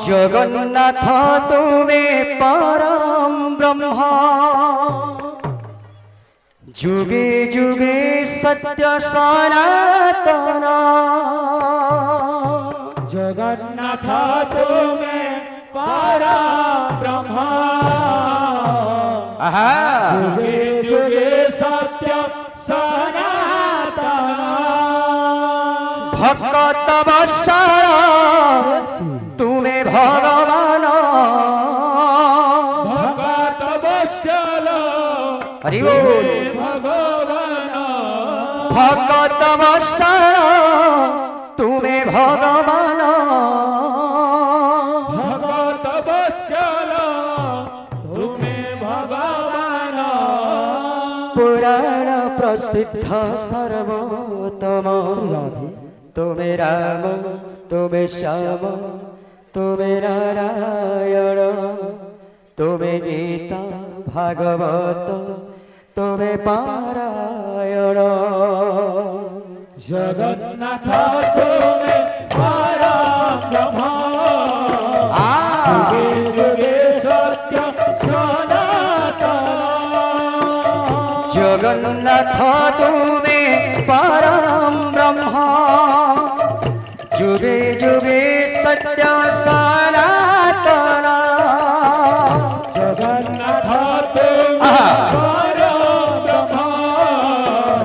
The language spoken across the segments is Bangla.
জগন্নাথ তুমি পরম ব্রহ্ম যুগে যুগে সত্য সনাতন জগন্নাথ তুমি পরম ব্রহ্ম যুগে যুগে সত্য সনাতন ভক্ত বৎসল তুমি ভগবান ভগত বৎসল হরি বল ভগবান ভক্ত বৎসল তুমি ভগবান ভগত বৎসল তুমি ভগবান পুরাণ প্রসিদ্ধ সর্বোত্তম তুমি রাম তুমি শ্যাম তুমি নারায়ণ তুমি গীতা ভাগবত তুমি পারায়ণ জগন্নাথ তুমি পরম ব্রহ্ম যুগে যুগে সত্য সনাতন জগন্নাথ তুমি পরম ব্রহ্ম যুগে যুগে সত্য সনাতন জগন্নাথ তুমি পরম ব্রহ্ম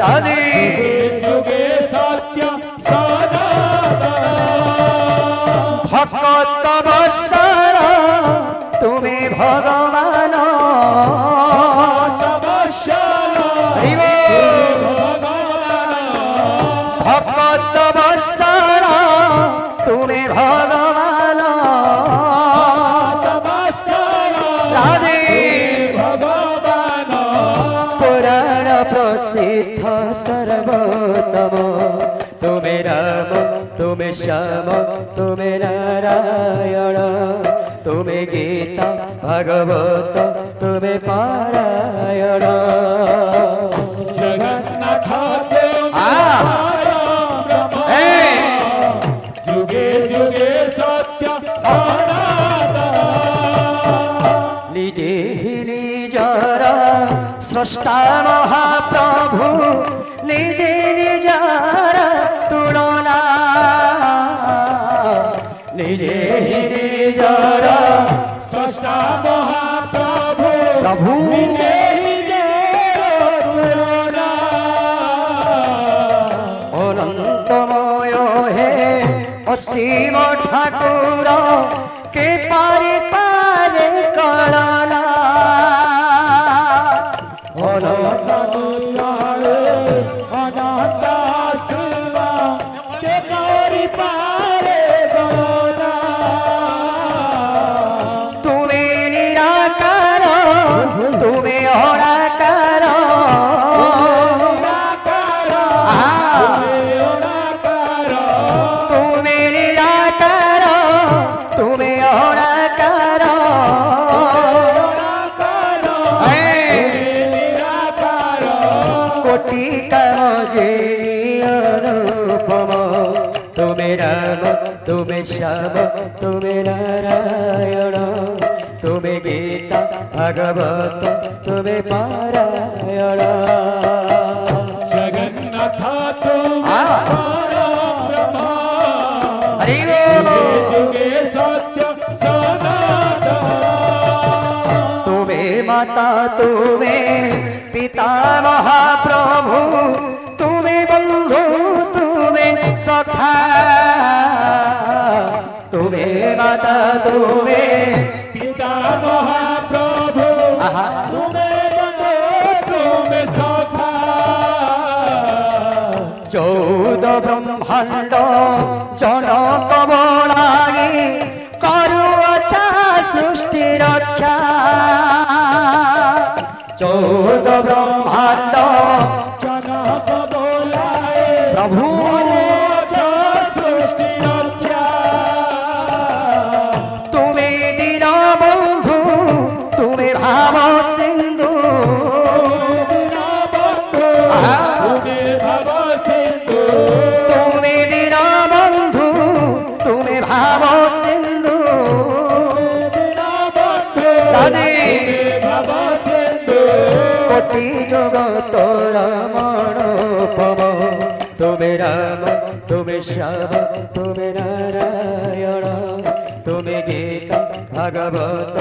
রাধে যুগে যুগে সত্য সনাতন ভক্ত বৎসল তুমি ভগবান তবশল হরি বল ভক্ত বৎসল তুমি ভগবান তবশল রাধে ভগবান পুরাণ প্রসিদ্ধ সর্বোত্তম তুমি রাম তুমি শ্যাম তুমি নারায়ণ তুমি গীতা ভাগবত তুমি পারায়ণ জগন্নাথ তুমি পরম ব্রহ্ম এই! যুগে যুগে সত্য সনাতন নিজে নিজর স্রষ্টা মহাপ্রভু নিজে নিজর তুলনা নিজে নিজর স্রষ্টা মহাপ্রভু প্রভু নিজে নিজের তুলনা অনন্তময় হে অসীম ঠাকুর কে পারে পারে কলনা অনন্ত অনন্ত শিব কে করি পারে গণনা তুমি নিরাকার তুমি অনাকার তুমি নিরাকার তুমি অনাকার কোটি কামজেরূপম তুমি রাম তুমি শ্যাম তুমি নারায়ণ তুমি গীতা ভাগবত তুমি পারায়ণ জগন্নাথ তুমি পরম ব্রহ্ম হরি যুগে বল যুগে সত্য সনাতন তুমি মাতা তুমি পিতা মহাপ্রভু তুমি বন্ধু তুমি সখা তুমি মাতা তুমি পিতা মহাপ্রভু আহা তুমি বন্ধু তুমি সখা চৌদ ব্রহ্মাণ্ড জনক বলাগি করুচা সৃষ্টি রক্ষা চৌদ ব্রহ্মাণ্ড জনক বোলায় প্রভু সৃষ্টি রক্ষা তুমি দীন বন্ধু তুমি ভাব সিন্ধু বন্ধু তুমি ভব সিন্ধু তুমি দীন বন্ধু তুমি ভাব সিন্ধু কোটি জগত রমণ পব তুমি রাম তুমি শ্যাম তুমি নারায়ণ তুমি গীতা ভাগবত